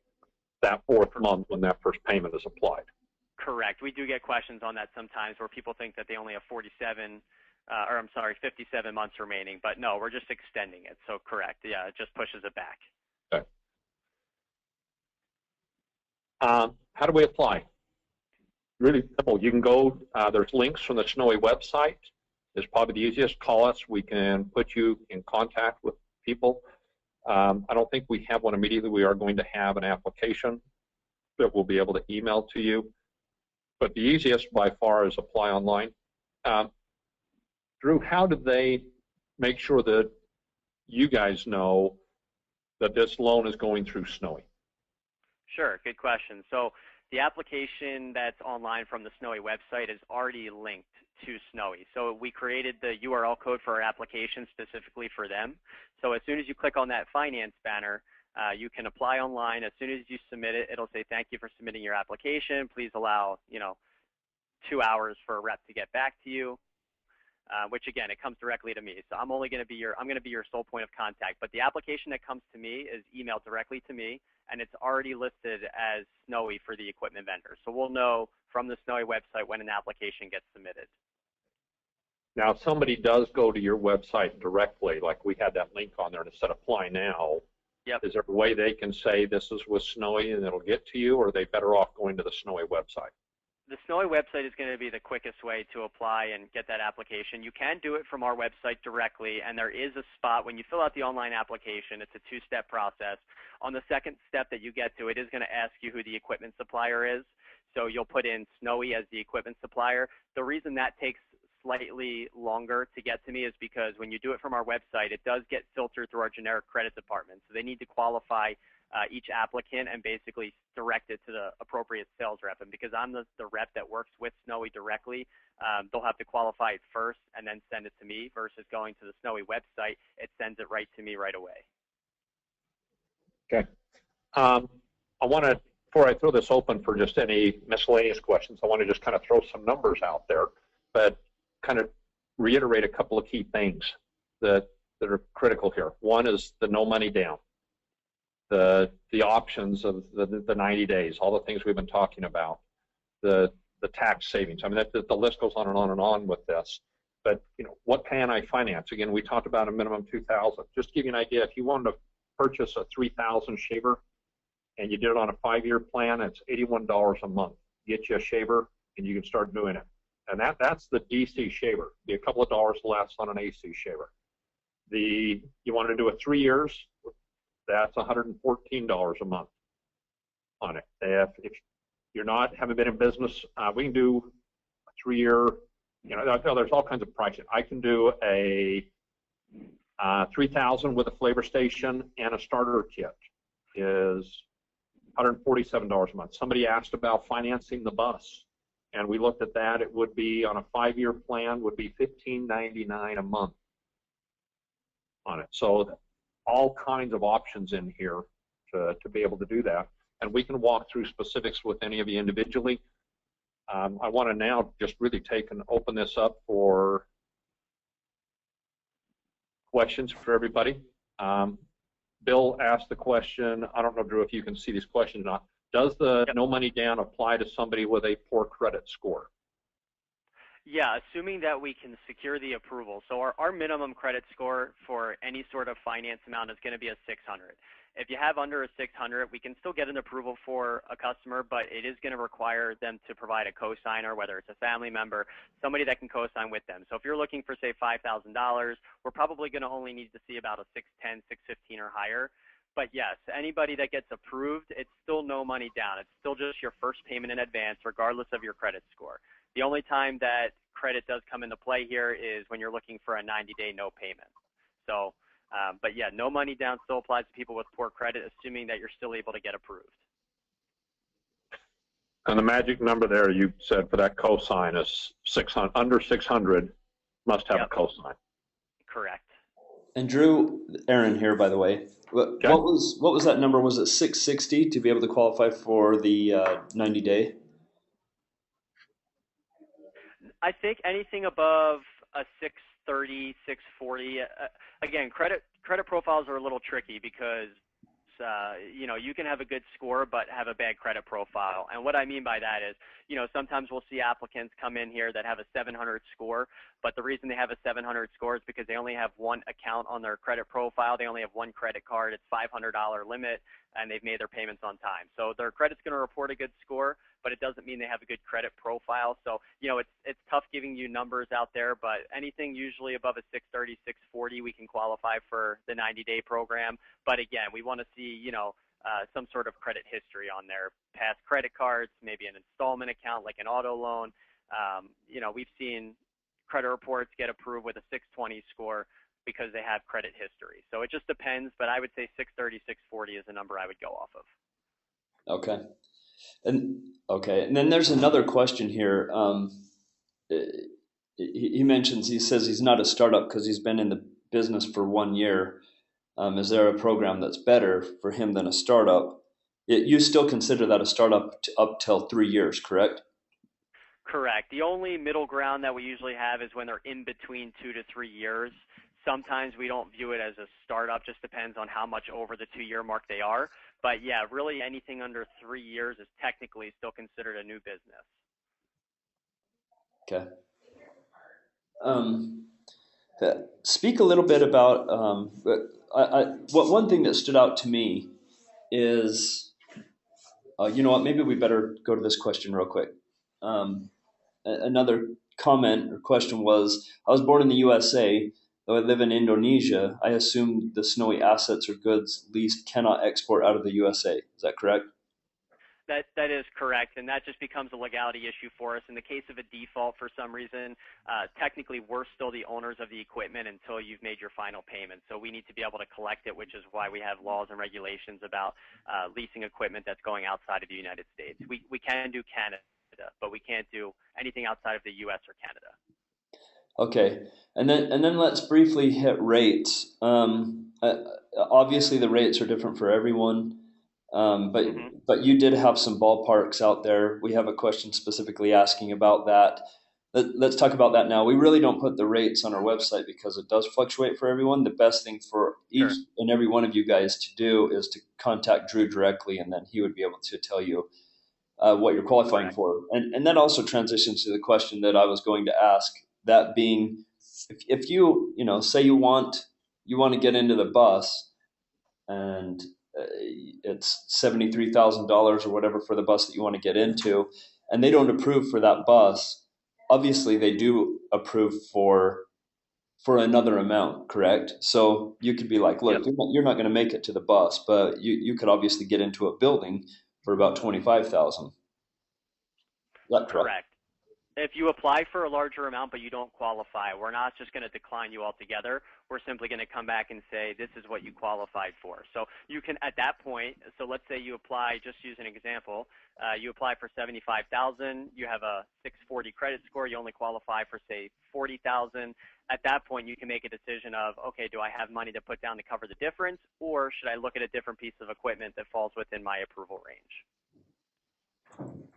that 4th month when that first payment is applied. Correct. We do get questions on that sometimes where people think that they only have 57 months remaining, but no, we're just extending it. So correct. Yeah, it just pushes it back. Okay. How do we apply? Really simple. You can go, there's links from the Snowie website. It's probably the easiest. Call us. We can put you in contact with people. I don't think we have one immediately. We are going to have an application that we'll be able to email to you. But the easiest by far is apply online. Drew, how do they make sure that you guys know that this loan is going through Snowie? Sure, good question. So the application that's online from the Snowie website is already linked to Snowie. So we created the URL code for our application specifically for them. So as soon as you click on that finance banner, you can apply online. As soon as you submit it, it'll say, thank you for submitting your application. Please allow, 2 hours for a rep to get back to you. Which again, it comes directly to me. So I'm going to be your sole point of contact. But the application that comes to me is emailed directly to me, and it's already listed as Snowie for the equipment vendor. So we'll know from the Snowie website when an application gets submitted. Now, if somebody does go to your website directly, like we had that link on there, and it said apply now, yep. Is there a way they can say this is with Snowie and it'll get to you, or are they better off going to the Snowie website? The Snowie website is going to be the quickest way to apply and get that application. You can do it from our website directly, and there is a spot when you fill out the online application. It's a two-step process. On the second step that you get to, it is going to ask you who the equipment supplier is. So you'll put in Snowie as the equipment supplier. The reason that takes slightly longer to get to me is because when you do it from our website, it does get filtered through our generic credit department. So they need to qualify each applicant and basically direct it to the appropriate sales rep. And because I'm the rep that works with Snowie directly, they'll have to qualify it first and then send it to me versus going to the Snowie website. It sends it right to me right away. Okay. I want to, before I throw this open for just any miscellaneous questions, I want to just kind of throw some numbers out there, but kind of reiterate a couple of key things that are critical here. One is the no money down. The options of the 90 days, all the things we've been talking about, the tax savings. I mean, the list goes on and on and on with this. But what can I finance? Again, we talked about a minimum 2,000. Just to give you an idea, if you wanted to purchase a 3,000 shaver and you did it on a 5-year plan, it's $81 a month. Get you a shaver and you can start doing it. And that's the DC shaver. Be a couple of dollars less on an AC shaver. You want to do it 3 years. That's $114 a month on it. If you're haven't been in business, we can do a 3-year. There's all kinds of pricing. I can do a 3,000 with a flavor station and a starter kit is $147 a month. Somebody asked about financing the bus, and we looked at that. It would be on a 5-year plan would be $15.99 a month on it. So all kinds of options in here to be able to do that. And we can walk through specifics with any of you individually. I want to now just really open this up for questions for everybody. Bill asked the question, I don't know, Drew, if you can see these questions or not. Does the no money down apply to somebody with a poor credit score? Yeah, assuming that we can secure the approval. So our minimum credit score for any sort of finance amount is going to be a 600. If you have under a 600, we can still get an approval for a customer, but it is going to require them to provide a cosigner, whether it's a family member, somebody that can cosign with them. So if you're looking for, say, $5,000, we're probably going to only need to see about a 610, 615 or higher. But yes, anybody that gets approved, it's still no money down. It's still just your first payment in advance, regardless of your credit score. The only time that credit does come into play here is when you're looking for a 90-day no payment. So, but yeah, no money down still applies to people with poor credit, assuming that you're still able to get approved. And the magic number there you said for that cosign is 600. Under 600 must have a cosign. Correct. And Drew, Aaron here, by the way. Okay. What was that number? Was it 660 to be able to qualify for the 90-day? I think anything above a 630, 640. Again, credit profiles are a little tricky because you can have a good score but have a bad credit profile. And what I mean by that is, sometimes we'll see applicants come in here that have a 700 score, but the reason they have a 700 score is because they only have one account on their credit profile. They only have one credit card. It's $500 limit, and they've made their payments on time. So their credit's going to report a good score, but it doesn't mean they have a good credit profile. So, you know, it's tough giving you numbers out there, but anything usually above a 630, 640, we can qualify for the 90-day program. But again, we want to see, you know, some sort of credit history on their past credit cards, maybe an installment account like an auto loan. You know, we've seen credit reports get approved with a 620 score because they have credit history. So it just depends, but I would say 630, 640 is the number I would go off of. Okay. And then there's another question here. He says he's not a startup because he's been in the business for 1 year. Is there a program that's better for him than a startup? You still consider that a startup up till 3 years, correct? Correct. The only middle ground that we usually have is when they're in between 2 to 3 years. Sometimes we don't view it as a startup, just depends on how much over the 2-year mark they are. But yeah, really anything under 3 years is technically still considered a new business. Okay. Speak a little bit about one thing that stood out to me is, you know what, maybe we better go to this question real quick. Another comment or question was, I was born in the USA, though I live in Indonesia. I assume the Snowie assets or goods leased cannot export out of the USA. Is that correct? That is correct, and that just becomes a legality issue for us. In the case of a default for some reason, technically we're still the owners of the equipment until you've made your final payment. So we need to be able to collect it, which is why we have laws and regulations about leasing equipment that's going outside of the United States. We can do Canada, but we can't do anything outside of the US or Canada. Okay, and then let's briefly hit rates. Obviously the rates are different for everyone. But you did have some ballparks out there. We have a question specifically asking about that. Let's talk about that now. We really don't put the rates on our website because it does fluctuate for everyone. The best thing for each and every one of you guys to do is to contact Drew directly, and then he would be able to tell you what you're qualifying for. And that also transitions to the question that I was going to ask. That being, if you say you want to get into the bus, and it's $73,000 or whatever for the bus that you want to get into, and they don't approve for that bus, obviously they do approve for another amount, correct? So you could be like, look, you're not going to make it to the bus, but you could obviously get into a building for about $25,000. Is that correct? If you apply for a larger amount but you don't qualify, we're not just going to decline you altogether. We're simply going to come back and say, this is what you qualified for. So you can, at that point, so let's say you apply, just use an example, you apply for $75,000, you have a 640 credit score, you only qualify for, say, $40,000. At that point, you can make a decision of, okay, do I have money to put down to cover the difference, or should I look at a different piece of equipment that falls within my approval range?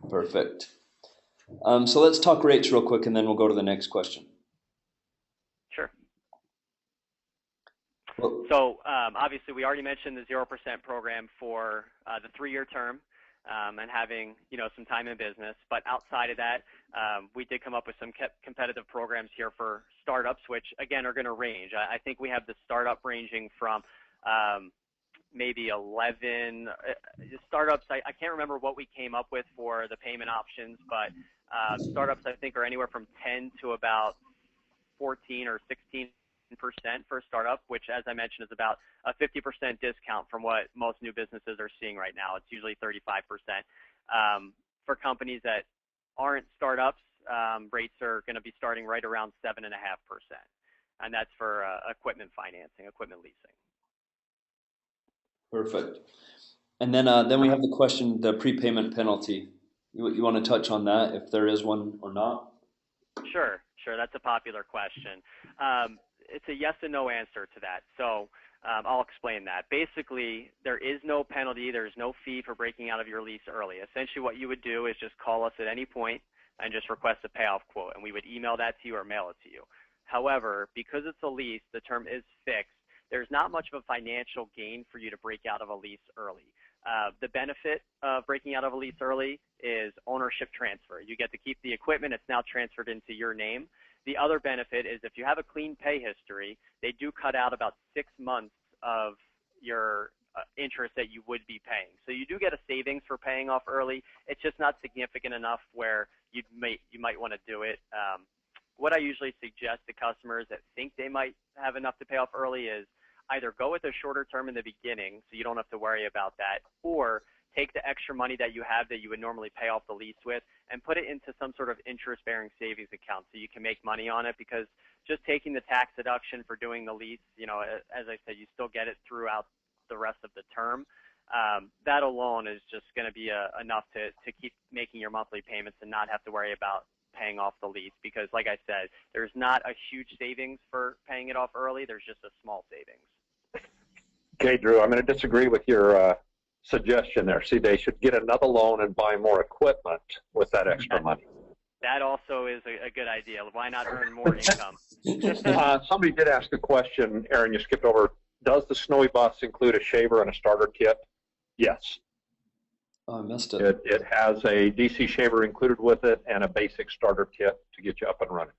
Perfect. So let's talk rates real quick, and then we'll go to the next question. Sure. So obviously, we already mentioned the 0% program for the 3-year term and having some time in business. But outside of that, we did come up with some competitive programs here for startups, which again are going to range. I think we have the startup ranging from maybe 11 startups. I can't remember what we came up with for the payment options, but startups I think are anywhere from 10 to about 14 or 16% for a startup, which, as I mentioned, is about a 50% discount from what most new businesses are seeing right now. It's usually 35%. For companies that aren't startups, rates are going to be starting right around 7.5%, and that's for equipment financing, equipment leasing. Perfect. And then we have the question, the prepayment penalty. You want to touch on that, if there is one or not? Sure. That's a popular question. It's a yes and no answer to that. So I'll explain that. Basically, there is no penalty. There's no fee for breaking out of your lease early. Essentially, what you would do is just call us at any point and just request a payoff quote, and we would email that to you or mail it to you. However, because it's a lease, the term is fixed. There's not much of a financial gain for you to break out of a lease early. The benefit of breaking out of a lease early is ownership transfer. You get to keep the equipment. It's now transferred into your name. The other benefit is if you have a clean pay history, they do cut out about 6 months of your interest that you would be paying. So you do get a savings for paying off early. It's just not significant enough where you might want to do it. What I usually suggest to customers that think they might have enough to pay off early is either go with a shorter term in the beginning so you don't have to worry about that, or take the extra money that you have that you would normally pay off the lease with and put it into some sort of interest-bearing savings account so you can make money on it, because just taking the tax deduction for doing the lease, you know, as I said, you still get it throughout the rest of the term. That alone is just going to be enough to keep making your monthly payments and not have to worry about paying off the lease, because like I said, there's not a huge savings for paying it off early. There's just a small savings. Okay, Drew, I'm going to disagree with your suggestion there. See, they should get another loan and buy more equipment with that extra money. That also is a good idea. Why not earn more income? Somebody did ask a question, Aaron, you skipped over. Does the Snowie bus include a shaver and a starter kit? Yes. Oh, I missed it. It has a DC shaver included with it and a basic starter kit to get you up and running.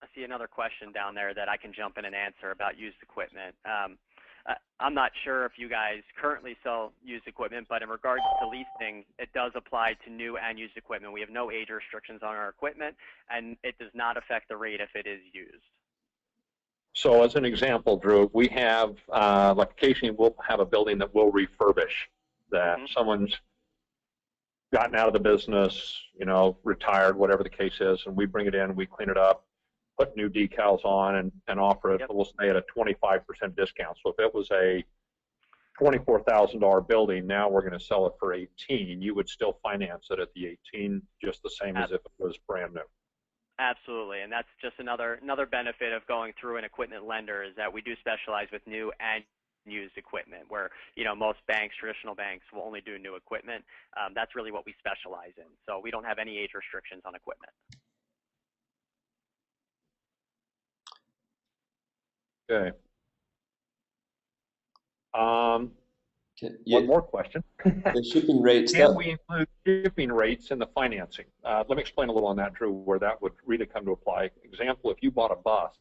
I see another question down there that I can jump in and answer about used equipment. I'm not sure if you guys currently sell used equipment, but in regards to leasing, it does apply to new and used equipment. We have no age restrictions on our equipment, and it does not affect the rate if it is used. So as an example, Drew, we have, like occasionally we'll have a building that we'll refurbish, that someone's gotten out of the business, you know, retired, whatever the case is, and we bring it in, we clean it up, put new decals on and offer it, we'll say at a 25% discount. So if it was a $24,000 building, now we're going to sell it for 18, you would still finance it at the 18, just the same as if it was brand new. Absolutely, and that's just another benefit of going through an equipment lender, is that we do specialize with new and used equipment, where, you know, most banks, traditional banks, will only do new equipment. That's really what we specialize in. So we don't have any age restrictions on equipment. Okay. Yeah. One more question. The shipping rates. Can we include shipping rates in the financing? Let me explain a little on that, Drew, where that would really come to apply. Example, if you bought a bus,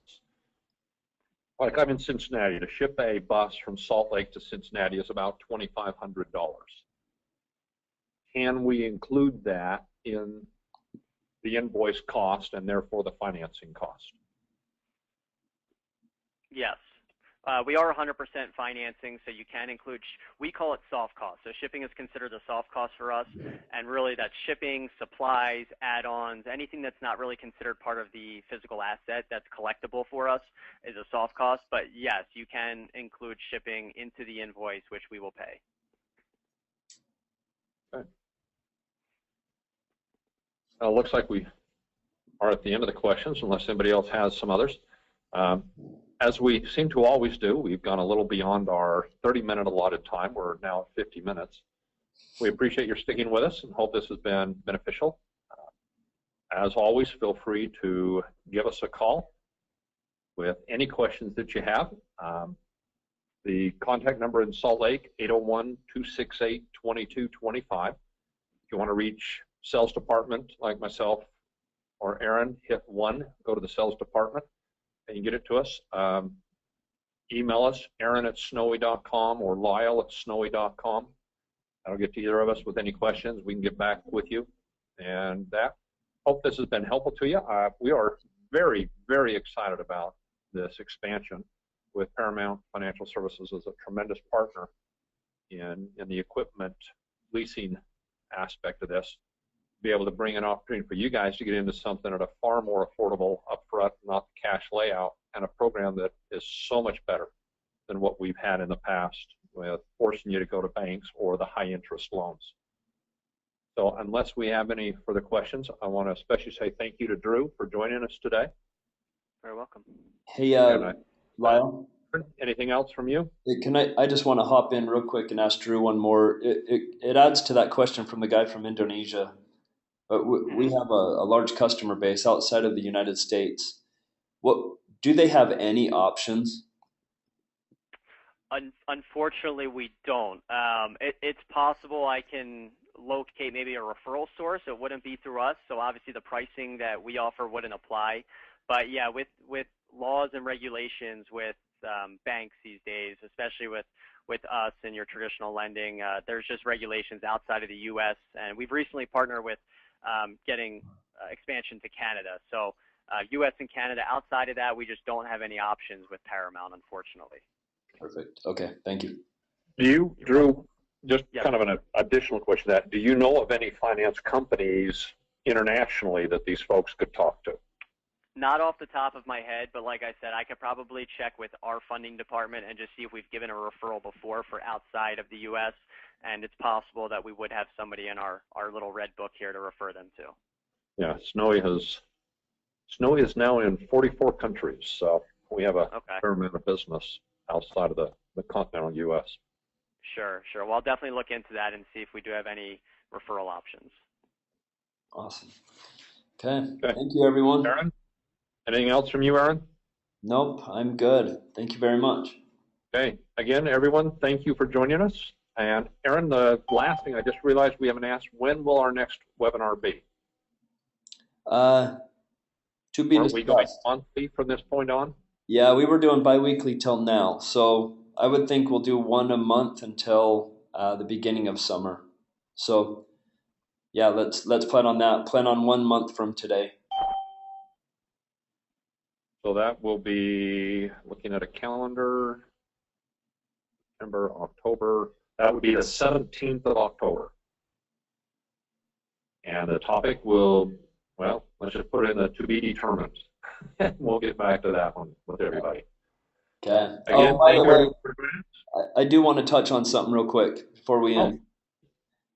like I'm in Cincinnati, to ship a bus from Salt Lake to Cincinnati is about $2,500. Can we include that in the invoice cost and therefore the financing cost? Yes. We are 100% financing, so you can include, we call it soft cost. So shipping is considered a soft cost for us, and really that's shipping, supplies, add-ons, anything that's not really considered part of the physical asset that's collectible for us is a soft cost. But yes, you can include shipping into the invoice, which we will pay. Okay. Looks like we are at the end of the questions, unless anybody else has some others. As we seem to always do, we've gone a little beyond our 30-minute allotted time. We're now at 50 minutes. We appreciate your sticking with us and hope this has been beneficial. As always, feel free to give us a call with any questions that you have. The contact number in Salt Lake, 801-268-2225. If you want to reach sales department like myself or Aaron, hit 1, go to the sales department, and you get it to us. Email us, aaron@snowie.com or lyle@snowie.com. That'll get to either of us with any questions. We can get back with you. And that, hope this has been helpful to you. We are very, very excited about this expansion with Paramount Financial Services as a tremendous partner in the equipment leasing aspect of this. Be able to bring an opportunity for you guys to get into something at a far more affordable upfront, not the cash layout, and a program that is so much better than what we've had in the past with forcing you to go to banks or the high interest loans. So unless we have any further questions, I want to especially say thank you to Drew for joining us today. Very welcome. Hey, Lyle. Anything else from you? Can I just want to hop in real quick and ask Drew one more. It adds to that question from the guy from Indonesia. But we have a large customer base outside of the United States. What do they have any options? Unfortunately, we don't. It's possible I can locate maybe a referral source. It wouldn't be through us, so obviously the pricing that we offer wouldn't apply. But yeah, with laws and regulations with banks these days, especially with us and your traditional lending. There's just regulations outside of the U.S., and we've recently partnered with getting expansion to Canada. So U.S. and Canada, outside of that, we just don't have any options with Paramount, unfortunately. Perfect. Okay, thank you. Do you, Drew, just Yep. kind of an additional question to that, do you know of any finance companies internationally that these folks could talk to? Not off the top of my head, but like I said, I could probably check with our funding department and just see if we've given a referral before for outside of the U.S., and it's possible that we would have somebody in our little red book here to refer them to. Yeah, Snowie is now in 44 countries, so we have a fair amount of business outside of the continental U.S. Sure. Well, I'll definitely look into that and see if we do have any referral options. Awesome. Okay. Thank you, everyone. Aaron, anything else from you, Aaron? Nope, I'm good. Thank you very much. Okay. Again, everyone, thank you for joining us. And Aaron, the last thing I just realized we haven't asked, when will our next webinar be? To be Aren't we going discussed. monthly from this point on? Yeah, we were doing bi-weekly till now, so I would think we'll do one a month until the beginning of summer. So yeah, let's plan on that. Plan on 1 month from today. So that will be, looking at a calendar, September, October, that would be the 17th of October. And the topic will, well, let's just put it in the to be determined. We'll get back to that one with everybody. Okay. Again, by the way, for joining us. I do want to touch on something real quick before we end.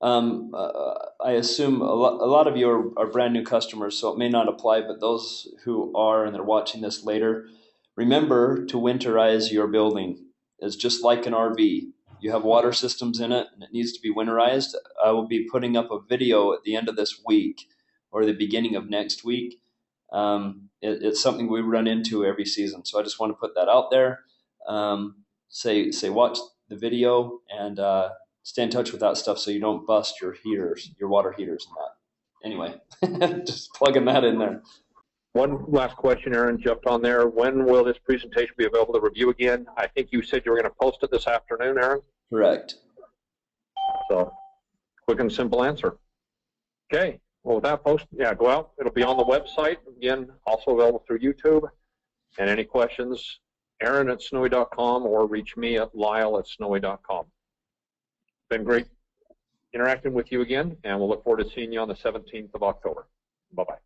I assume a lot of you are brand new customers, so it may not apply, but those who are and they're watching this later, remember to winterize your building. It's just like an RV. You have water systems in it and it needs to be winterized. I will be putting up a video at the end of this week or the beginning of next week. It's something we run into every season, so I just want to put that out there. Say watch the video and stay in touch with that stuff so you don't bust your heaters, your water heaters and that. Anyway, just plugging that in there. One last question, Aaron jumped on there. When will this presentation be available to review again? I think you said you were going to post it this afternoon, Aaron? Correct. So, quick and simple answer. Okay, well, with that post, yeah, go out. It'll be on the website. Again, also available through YouTube. And any questions, Aaron@snowie.com or reach me at Lyle@snowie.com. Been great interacting with you again, and we'll look forward to seeing you on the 17th of October. Bye-bye.